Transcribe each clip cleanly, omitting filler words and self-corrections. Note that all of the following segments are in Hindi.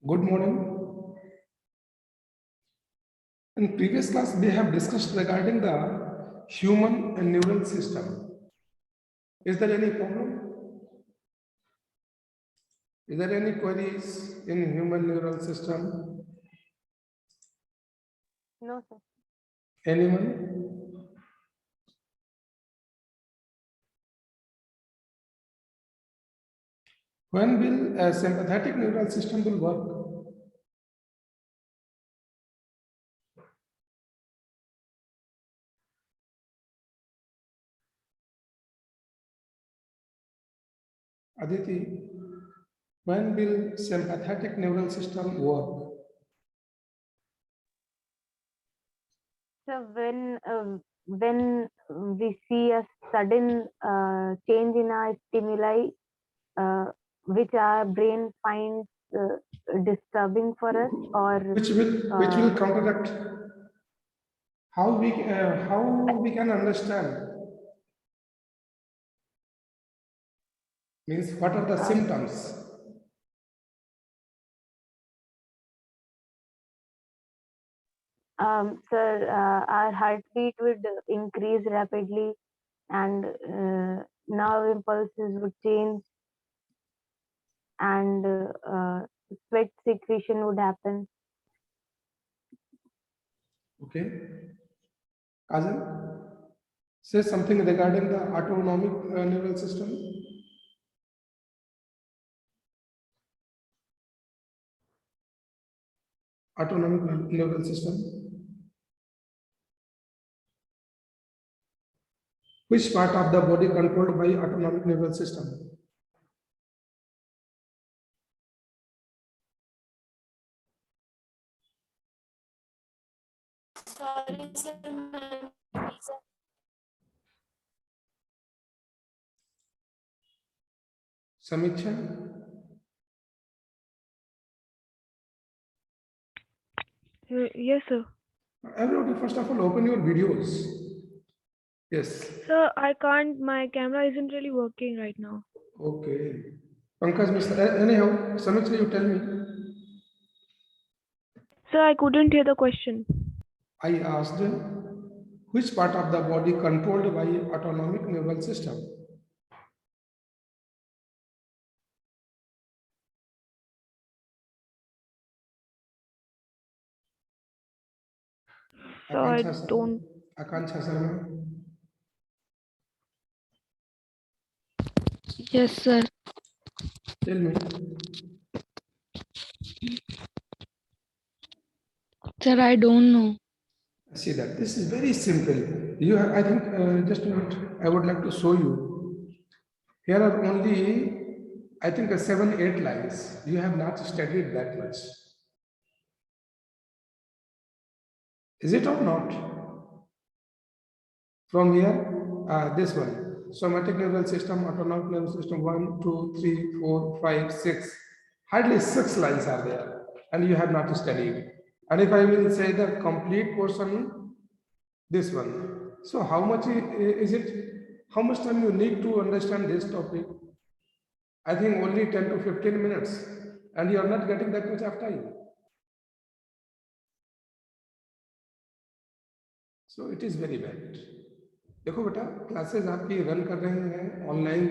Good morning. In previous class, we have discussed regarding the human and neural system. Is there any problem? Is there any queries in human neural system? No, sir. Anyone? When will a sympathetic neural system will work? Aditi, when will sympathetic neural system work? So when we see a sudden change in our stimuli, which our brain finds disturbing for us, or Which will counteract? How we can understand? Means what are the symptoms? sir, our heartbeat would increase rapidly, and nerve impulses would change, and sweat secretion would happen. Okay. Kajal, say something regarding the autonomic neural system. Autonomic neural system. Which part of the body controlled by autonomic nervous system? Sorry, sir. Samiksha? Yes, sir. Everybody, first of all, open your videos. Yes. Sir, I can't. My camera isn't really working right now. Okay. Pankaj, anyhow, Samiksha, you tell me. Sir, I couldn't hear the question. I asked which part of the body controlled by autonomic nervous system? So I don't. Akansha Sharma. Yes, sir. Tell me. Sir, I don't know. See that this is very simple. You have, I think, just a minute. I would like to show you. Here are only, I think, 7-8 lines. You have not studied that much. Is it or not? From here, this one. Somatic nervous system, autonomic nervous system, 1, 2, 3, 4, 5, 6. Hardly 6 lines are there. And you have not studied. And if I will say the complete portion, this one. So how much is it? How much time you need to understand this topic? I think only 10 to 15 minutes. And you are not getting that much of time. So it is very bad. देखो बेटा, क्लासेस आपकी रन कर रहे हैं ऑनलाइन,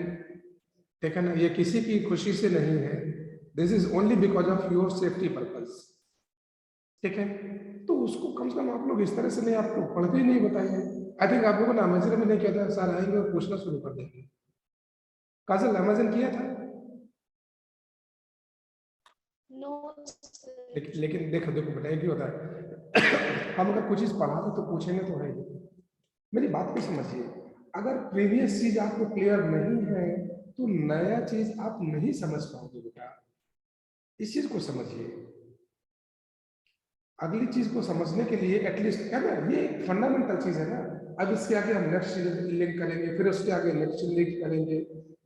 ठीक है ना? ये किसी की खुशी से नहीं है. This is only because of your safety purpose. ठीक है, तो उसको कम से कम आप लोग इस तरह से नहीं, आप लोग पढ़ते ही नहीं बताइए. आई थिंक आप लोगों ने अमेजन में नहीं किया था, सर आएंगे और पूछना शुरू कर देंगे. काजल, अमेजन किया था? No, लेकिन देखो देखो बेटा, एक ही होता है, हम अगर कुछ चीज पढ़ा तो पूछेंगे तो है. मेरी बात को समझिए. अगर प्रीवियस चीज आपको क्लियर नहीं है तो नया चीज आप नहीं समझ पाओगे बेटा. इस चीज को समझिए. अगली चीज को समझने के लिए एटलीस्ट क्या ना, ये एक फंडामेंटल चीज है ना. अब इसके आगे हम नेक्स्ट चीज लिंक करेंगे, फिर उसके आगे नेक्स्ट लिंक करेंगे.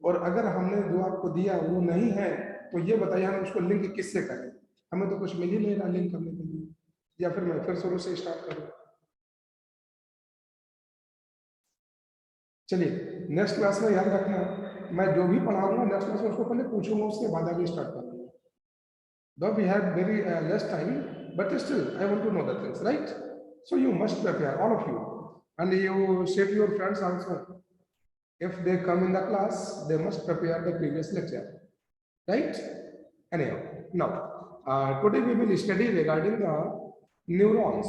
और अगर हमने जो आपको दिया वो नहीं है तो ये बताइए हम उसको लिंक किससे करें? हमें तो कुछ मिल ही नहीं रहा लिंक करने के लिए. या फिर मैं फिर शुरू से स्टार्ट करूं? चलिए, नेक्स्ट क्लास में याद रखना, मैं जो भी पढ़ाऊंगा नेक्स्ट क्लास में उसको पहले पूछूंगा, उसके बाद आगे स्टार्ट करूंगा. Though we have very less time, but still I want to know the things, right? So you must prepare, all of you, and you say to your friends also, if they come in the class, they must prepare the previous lecture, right? Anyhow, now today we will study regarding the neurons.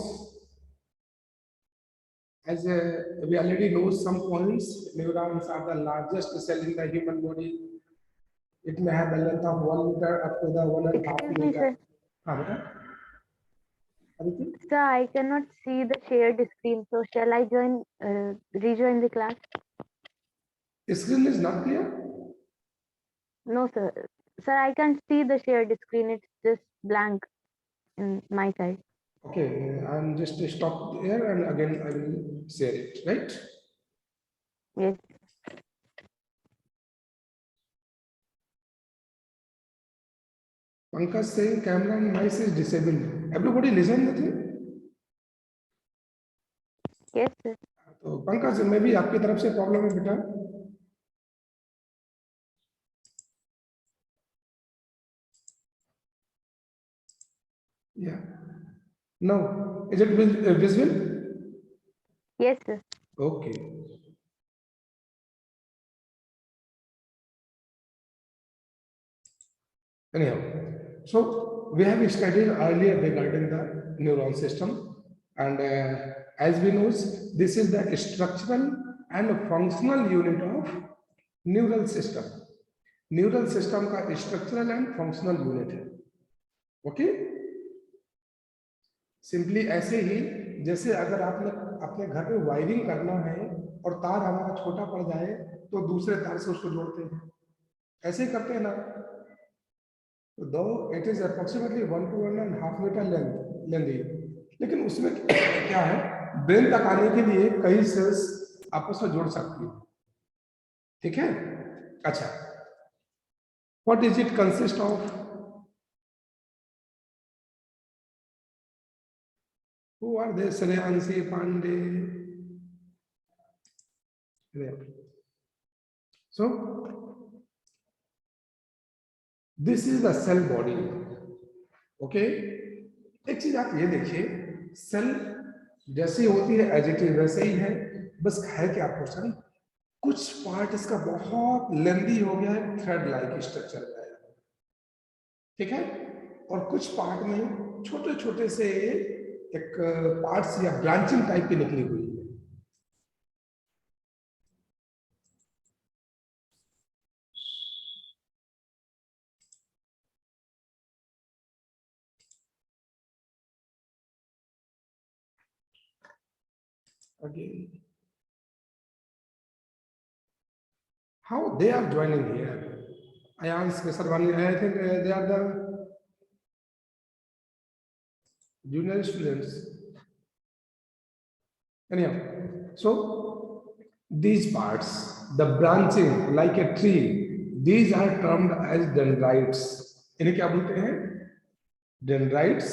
As we already know some points, neurons are the largest cell in the human body. It may have a length of 1 meter up to the 1.5 Excuse me, meter. sir. Sir, I cannot see the shared screen. So shall I rejoin the class? Screen is not clear. No, sir. Sir, I can't see the shared screen. It's just blank in my side. Okay, I'm just stop here and again I will share it, right? Yes. Pankaj saying camera and mic is disabled. Everybody listen the thing? Yes, sir. तो पंकज में भी आपकी तरफ से प्रॉब्लम है बेटा? Yeah. Now, is it visible? Yes, sir. Okay. Anyhow, so we have studied earlier regarding the neuron system, and as we know, this is the structural and functional unit of neural system. Neural system का structural and functional unit है. Okay? सिंपली ऐसे ही जैसे अगर आपने अपने घर में वायरिंग करना है और तार हमारा छोटा पड़ जाए तो दूसरे तार से उसको जोड़ते हैं, ऐसे ही करते हैं ना. Though it is approximately 1 to 1.5 meter लेंदी, लेकिन उसमें क्या है, ब्रेन तक आने के लिए कई सेल्स आपस में जोड़ सकती है. ठीक है? अच्छा, what is it consist of? Who are they? Shreyanshi Pandey. So this is the cell body. Okay, एक चीज आप ये देखिए, सेल जैसी होती है एज इट इज वैसे ही है, बस है क्या क्वेश्चन, कुछ पार्ट इसका बहुत लेंदी हो गया है, थ्रेड लाइक स्ट्रक्चर का है. ठीक है? और कुछ पार्ट में छोटे छोटे से एक पार्ट्स या ब्रांचिंग टाइप की निकली हुई है. Again, how they are joining here? Ayans Kesarwani, I think they are the junior students. Anyhow, so these parts, the branching like a tree, these are termed as dendrites. इन्हें क्या बोलते हैं? Dendrites.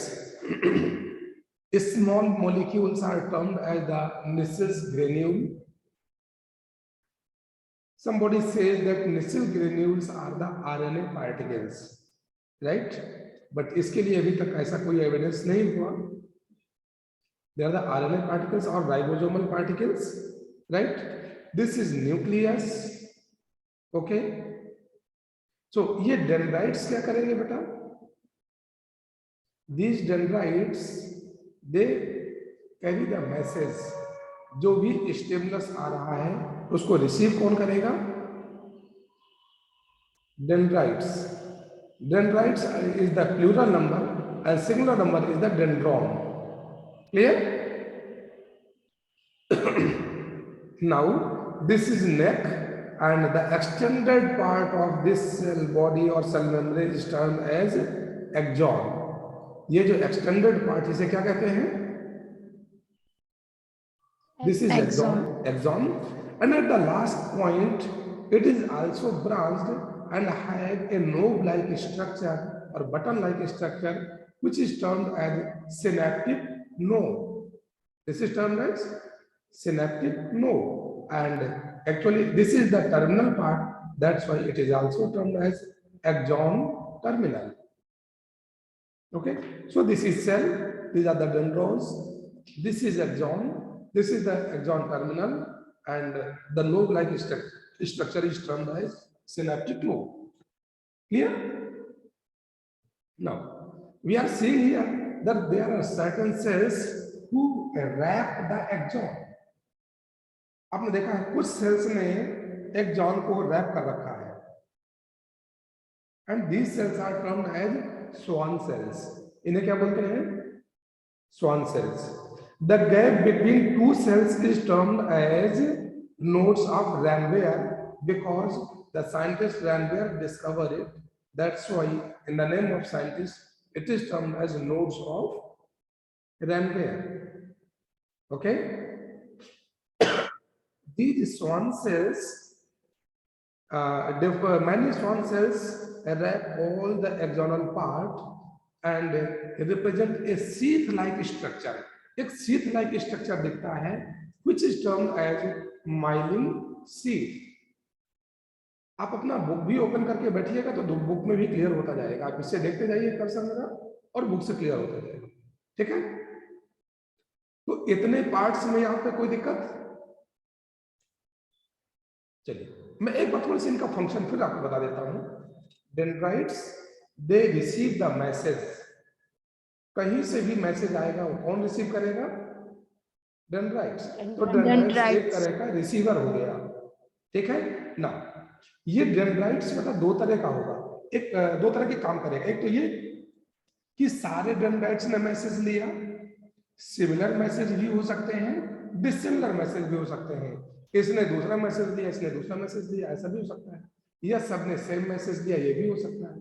Small molecules are termed as the Nissel's granule. Somebody says that Nissel's granules are the RNA particles, right? But इसके लिए अभी तक ऐसा कोई एविडेंस नहीं हुआ. They are the RNA particles or ribosomal particles, right? This is nucleus. Okay. So ये dendrites क्या करेंगे बेटा? These dendrites, they carry the message. जो भी स्टिमुलस आ रहा है उसको रिसीव कौन करेगा? Dendrites. Dendrites is the plural number and singular number is the dendron. Clear? Now this is neck and the extended part of this cell body or cell membrane is termed as axon. ये जो extended part इसे क्या कहते हैं? This is axon. And at the last point it is also branched and have a knob-like structure or button-like structure which is termed as synaptic node. This is termed as synaptic node, and actually this is the terminal part, that's why it is also termed as axon terminal. Okay, so this is cell, these are the dendrons, this is axon, this is the axon terminal, and the node-like structure is termed as synaptic node. Clear? Now, we are seeing here that there are certain cells who wrap the axon. आपने देखा है कुछ सेल्स ने एक्सॉन को रैप कर रखा है, and these cells are termed as Schwann cells. इन्हें क्या बोलते हैं? Schwann cells. The gap between two cells is termed as nodes of Ranvier because the scientist Ranvier discovered it. That's why in the name of scientist it is termed as nodes of Ranvier. Okay, these swan cells, many swan cells wrap all the axonal part and represent a sheath-like structure. एक sheath-like structure दिखता है, which is termed as myelin sheath. आप अपना बुक भी ओपन करके बैठिएगा तो बुक में भी क्लियर होता जाएगा. आप इससे देखते जाइए कर्सर मेरा, और बुक से क्लियर होता जाएगा. ठीक है, तो इतने पार्ट्स में यहाँ पे कोई दिक्कत? चलिए मैं एक बार थोड़ी सी इनका फंक्शन फिर आपको बता देता हूं. Dendrites they receive the message. कहीं से भी मैसेज आएगा वो कौन रिसीव करेगा? डेंड्राइट्स. तो डेंड्राइट्स एक तरह का रिसीवर हो गया. ठीक है ना. ये डेंड्राइट्स मतलब दो तरह का होगा. एक दो तरह के काम करेगा. एक तो ये कि सारे डेंड्राइट्स ने मैसेज लिया, सिमिलर मैसेज भी हो सकते हैं, डिसिमिलर मैसेज भी हो सकते हैं. इसने दूसरा मैसेज दिया, इसने दूसरा मैसेज दिया, ऐसा भी हो सकता है. या सबने सेम मैसेज दिया, ये भी हो सकता है.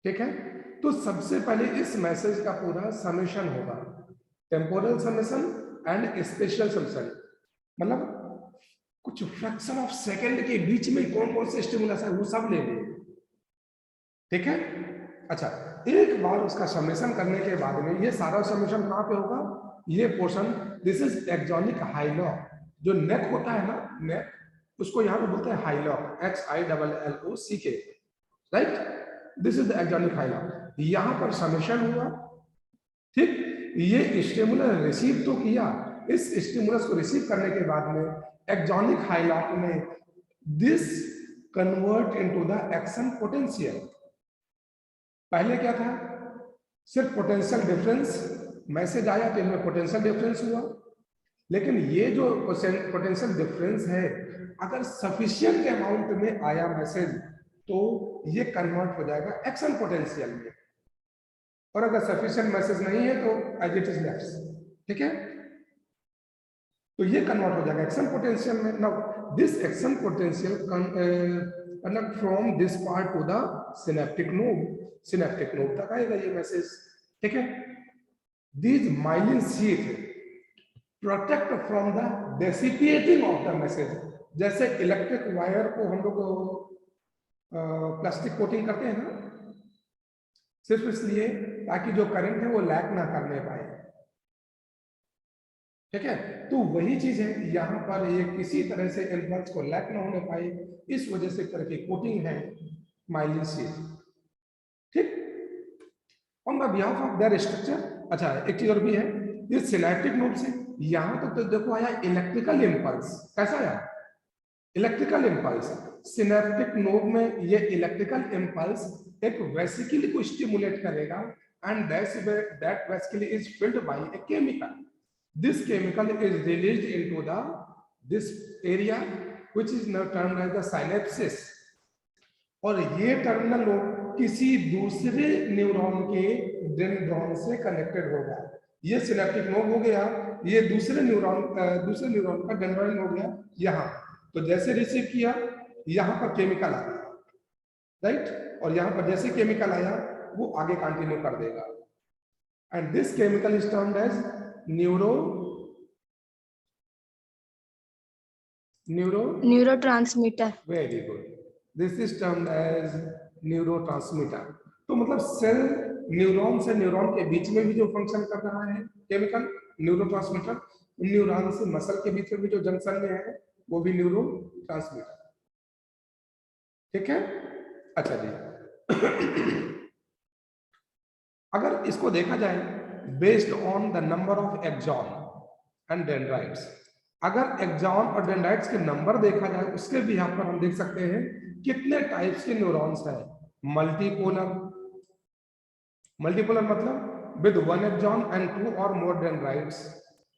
ठीक है, तो सबसे पहले इस मैसेज का पूरा समेशन होगा. Temporal summation and special summation. मतलब कुछ फ्रैक्शन ऑफ सेकंड के बीच में कौन कौन से स्टिमुलस है वो सब ले लेंगे. ठीक है. अच्छा, एक बार उसका समेशन करने के बाद में ये सारा समेशन कहां पे होगा? ये पोर्शन, दिस इज एक्सोनिक हाइलॉक. जो नेक होता है ना, नेक, उसको यहां पे बोलते हैं hillock. HILLOCK. Right, this is the axonic hillock. यहां पर समेशन हुआ. ठीक, ये स्टिमुलस रिसीव तो किया. इस स्टिमुलस को रिसीव करने के बाद में एक्सोनिक हाइलॉक में this convert into the action potential. पहले क्या था? सिर्फ पोटेंशियल डिफरेंस. मैसेज आया तो इनमें पोटेंशियल डिफरेंस हुआ. लेकिन ये जो पोटेंशियल डिफरेंस है, अगर सफिशिएंट अमाउंट में आया मैसेज तो ये कन्वर्ट हो जाएगा एक्शन पोटेंशियल में. और अगर सफिशिएंट मैसेज नहीं है तो एज इट इज लेफ्ट. ठीक है, तो ये कन्वर्ट हो जाएगा एक्शन पोटेंशियल में. Now this action potential connect from this part to the synaptic node. Synaptic node तक आएगा ये मैसेज. ठीक है, this myelin sheath protect from the dissipating of the message. जैसे इलेक्ट्रिक वायर को हम लोग प्लास्टिक कोटिंग करते हैं ना, सिर्फ इसलिए ताकि जो करंट है वो लैक ना करने पाए. ठीक है, तो वही चीज है यहाँ पर. ये किसी तरह से इम्पल्स को लैक ना होने पाए, इस वजह से एक तरह की कोटिंग है माइलिन शीथ. ठीक, on the behalf of their structure. अच्छा, एक चीज और भी है. ये सिनेप्टिक नोड से यहां तक तो देखो आया इलेक्ट्रिकल इम्पल्स. कैसा आया? Electrical impulse. सिनेप्टिक नोड में ये इलेक्ट्रिकल इम्पल्स एक वेसिकल को स्टिमुलेट करेगा, and that vesicle is filled by a chemical. This chemical is released into this area which is now termed as the synapses. और ये टर्मिनल नोड किसी दूसरे न्यूरॉन के डेंड्रॉन से कनेक्टेड होगा. ये सिनेप्टिक नोड हो गया, ये दूसरे न्यूरॉन का डेंड्रॉन हो गया यहाँ. तो जैसे रिसीव किया, यहाँ पर केमिकल आ गया. राइट, और यहाँ पर जैसे केमिकल आया वो आगे कंटिन्यू कर देगा. And this chemical is termed as neurotransmitter. Very good. This is termed as neurotransmitter. तो मतलब सेल न्यूरॉन से न्यूरॉन के बीच में भी जो फंक्शन कर रहा है केमिकल, न्यूरोट्रांसमीटर. न्यूरॉन से मसल के बीच में भी जो जंक्शन में है वो भी न्यूरोट्रांसमीटर. ठीक है. अच्छा जी. अगर इसको देखा जाए based on the number of axon and dendrites, अगर एक्सॉन और डेंड्राइट्स के नंबर देखा जाए उसके भी यहाँ पर हम देख सकते हैं कितने टाइप्स के न्यूरॉन्स है। मल्टीपोलर, मल्टीपोलर मतलब with one axon and two or more dendrites,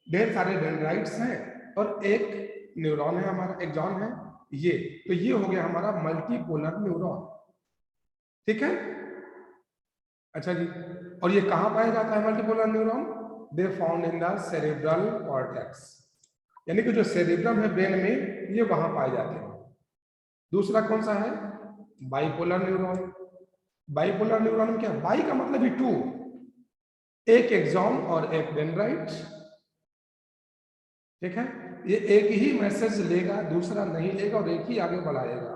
ढेर सारे डेंड्राइट्स हैं और एक न्यूरॉन है हमारा, एक्सॉन है ये, तो ये हो गया हमारा मल्टीपोलर न्यूरॉन। ठीक है, अच्छा जी, और ये कहां पाया जाता है multipolar neuron? They found in the cerebral cortex, यानी कि जो सेरेब्रम है ब्रेन में, ये वहां पाए जाते हैं। दूसरा कौन सा है? Bipolar neuron. बाइपोलर न्यूरॉन में क्या, बाई का मतलब ही टू, एक एक्सॉन और एक डेंड्राइट। ठीक है, ये एक ही मैसेज लेगा, दूसरा नहीं लेगा और एक ही आगे बढ़ाएगा।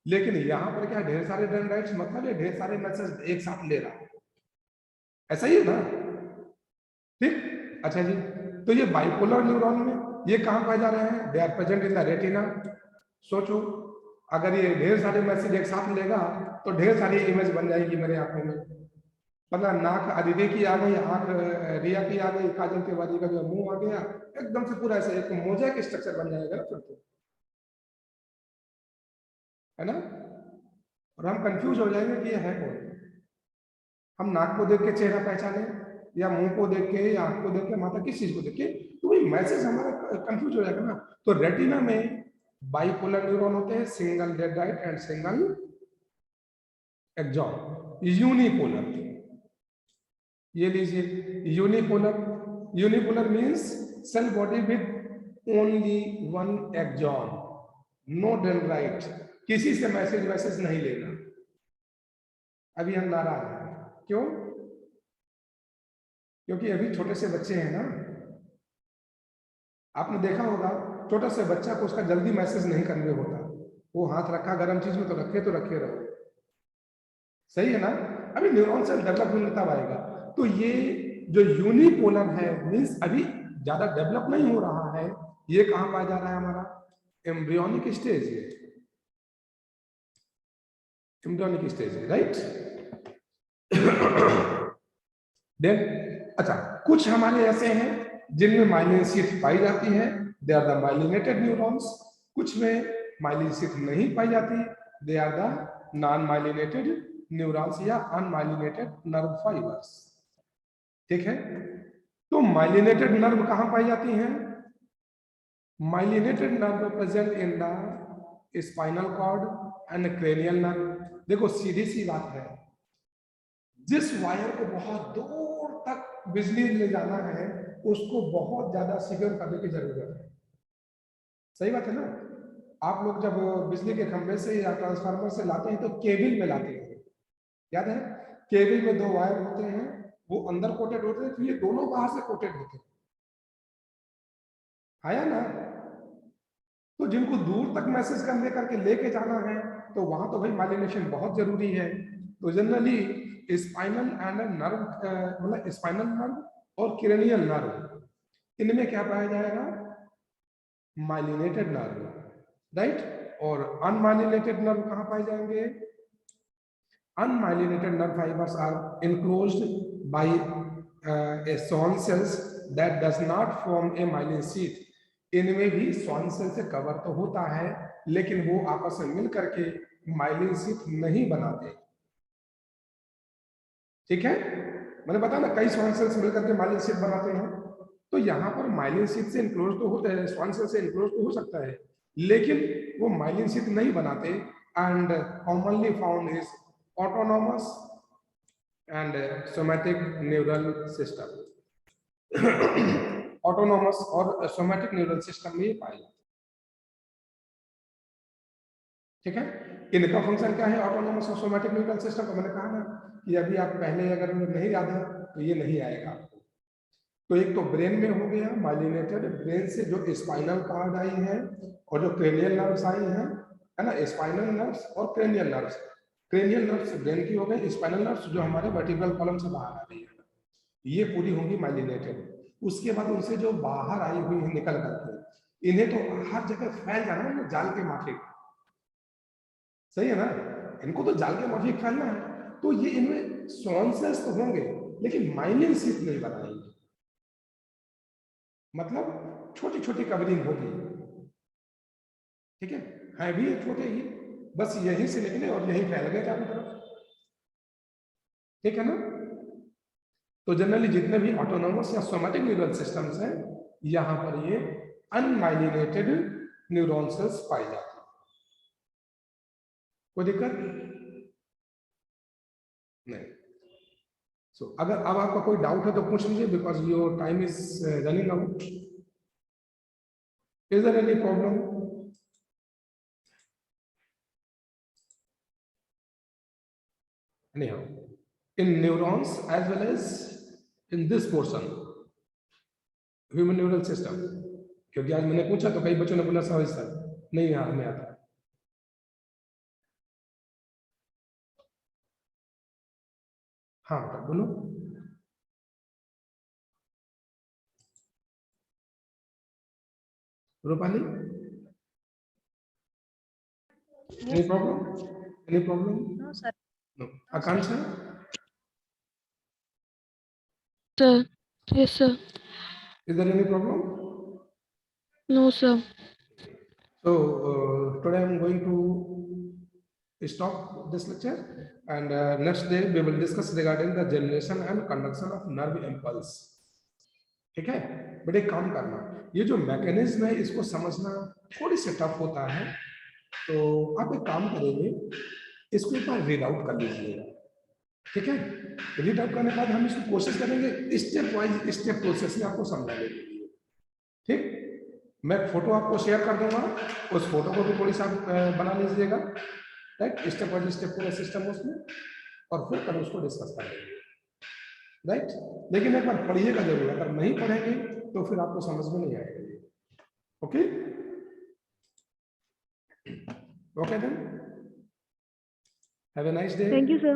लेकिन यहां पर क्या, ढेर सारे डेंड्राइट्स, मतलब ये ढेर सारे मैसेज एक साथ ले रहा है, ऐसा ही है ना? ठीक, अच्छा जी, तो ये बाइपोलर न्यूरॉन में ये कहां पाए जा रहे हैं? They are present in the retina. सोचो, अगर ये ढेर सारे मैसेज एक साथ लेगा तो ढेर सारी इमेज बन जाएगी मेरे आंखों में, मतलब नाक अदिति की आ गई, आंख रिया की आ गई, काजल तिवारी का जो मुंह आ गया, एकदम से पूरा ऐसे एक मोज़ेक स्ट्रक्चर बन जाएगा ना फिर तो, है ना? और हम कंफ्यूज हो जाएंगे कि ये है कौन। हम नाक को देख के चेहरा पहचाने, या मुंह को देख के, या आंख को देख के, माता किस चीज को देख के, तो वही मैसेज हमारा कंफ्यूज हो जाएगा ना। तो रेटिना में बाइपोलर न्यूरॉन होते हैं, single dendrite and single axon. Unipolar, ये लीजिए unipolar. Unipolar means cell body with only one axon, no dendrite, किसी से मैसेज नहीं लेना। अभी हम नाराज हैं, क्यों? क्योंकि अभी छोटे से बच्चे हैं ना, आपने देखा होगा छोटा से बच्चा को उसका जल्दी मैसेज नहीं करने होता, वो हाथ रखा गर्म चीज में तो रखे रहो, सही है ना? अभी न्यूरॉन सेल डेवलपमेंट तब आएगा। तो ये जो यूनिपोलर है मींस अभी ज्यादा डेवलप नहीं हो रहा है, ये कहां पाया जा रहा है? हमारा एम्ब्रियोनिक स्टेज है, एम्ब्रियोनिक स्टेज है, राइट? देन अच्छा, कुछ हमारे ऐसे हैं जिनमें माइलिन शीथ पाई जाती है, they are the myelinated neurons. कुछ में माइलिन शीथ नहीं पाई जाती, they are the non myelinated neurons या अनमाइलिनेटेड नर्व फाइबर्स। ठीक है, तो माइलिनेटेड नर्व कहां पाई जाती हैं? Myelinated nerve present in the spinal cord and cranial nerve. देखो सीधी सी बात है, जिस वायर को बहुत दूर तक बिजली ले जाना है उसको बहुत ज्यादा सिक्योर करने की जरूरत है, सही बात है ना? आप लोग जब बिजली के खंभे से या ट्रांसफार्मर से लाते हैं तो केबल में लाते हैं, याद है? केबल में दो वायर होते हैं, वो अंदर कोटेड होते हैं, तो ये दोनों बाहर से कोटेड होते हैं, आया ना? तो जिनको दूर तक मैसेज करने करके लेके जाना है तो वहां तो भाई माइलिनेशन बहुत जरूरी है। तो जनरली स्पाइनल एंड नर्व, मतलब स्पाइनल नर्व और क्रेनियल नर्व, इनमें क्या पाया जाएगा? Myelinated nerve, right? और अनमाइलिनेटेड नर्व कहां पाए जाएंगे? Unmyelinated nerve fibres are enclosed by a Schwann cells that does not form a myelin sheath। इनमें भी Schwann सेल से कवर तो होता है लेकिन वो आपस में मिल करके माइलिन शीथ नहीं बनाते। ठीक है, मैंने बताया ना कई Schwann सेल्स मिलकर के माइलिन शीथ बनाते हैं, तो यहाँ पर माइलिन शीथ से इनक्लोज तो होते हैं, Schwann सेल से इनक्लोज तो हो सकता है लेकिन वो माइलिन शीथ नहीं बनाते। And commonly found is autonomous and somatic neural system. Autonomous और सोमैटिक न्यूरल सिस्टम में ये पाए जाते हैं। ठीक है, इनका फंक्शन क्या है ऑटोनॉमस और सोमैटिक न्यूरल सिस्टम का? मैंने कहा ना कि अभी आप पहले अगर नहीं याद है तो ये नहीं आएगा आपको। तो एक तो ब्रेन में हो गया माइलिनेटेड, ब्रेन से जो स्पाइनल कॉर्ड आई है और जो क्रेनियल नर्व्स आई हैं, है ना? स्पाइनल नर्व्स और cranial nerves, cranial nerves brain की हो गई, स्पाइनल नर्व्स जो हमारे वर्टिब्रल कॉलम से बाहर आ रही है, ये पूरी होंगी माइलिनेटेड। उसके बाद उनसे जो बाहर आई हुई है निकल करके, इन्हें तो हर जगह फैल जाना है जाल के माफिक, सही है ना? इनको तो जाल के माफिक फैलना है, तो ये इनमें Schwann सेल्स तो होंगे लेकिन माइनिंग शीट नहीं बनाएंगे, मतलब छोटी छोटी कवरिंग होगी, ठीक है, है भी छोटे ही, बस यहीं से निकले और यहीं फैल गए चारों तरफ, ठीक है ना। तो जनरली जितने भी ऑटोनोमस या सोमैटिक न्यूरल सिस्टम्स हैं, यहां पर ये अनमाइलिनेटेड न्यूरॉन सेल्स पाई जाती है। कोई दिक्कत नहीं। सो अगर अब आपका कोई डाउट है तो पूछ लीजिए, because your time is running out. Is there any problem? Anyhow, in neurons as well as in this portion, human neural system, क्योंकि आज मैंने पूछा तो कई बच्चों ने बोला सर नहीं यार हमें आता। हाँ बेटा बोलो। Rupali, any problem? Any problem? No, sir. No. Akansha? Sir. Yes, sir. Is there any problem? No, sir. So today I'm going to stop this lecture, and next day we will discuss regarding the generation and conduction of nerve impulse. ठीक है, बट एक काम करना, ये जो मैकेनिज्म है इसको समझना थोड़ी सी टफ होता है, तो आप एक काम करेंगे, इसको एक बार रीड आउट कर लीजिएगा, ठीक है। रीड आउट करने के बाद हम इसको कोशिश करेंगे स्टेप वाइज, स्टेप प्रोसेस में आपको समझाने के लिए, ठीक। मैं फोटो आपको शेयर कर दूंगा, उस फोटो को भी थोड़ी सा बना लीजिएगा, राइट, स्टेप बाय स्टेप पूरा सिस्टम उसमें, और फिर कल उसको डिस्कस करेंगे, राइट। लेकिन एक बार पढ़िएगा जरूर, अगर नहीं पढ़ेंगे तो फिर आपको समझ में नहीं आएगा। Okay okay then, have a nice day. Thank you, sir.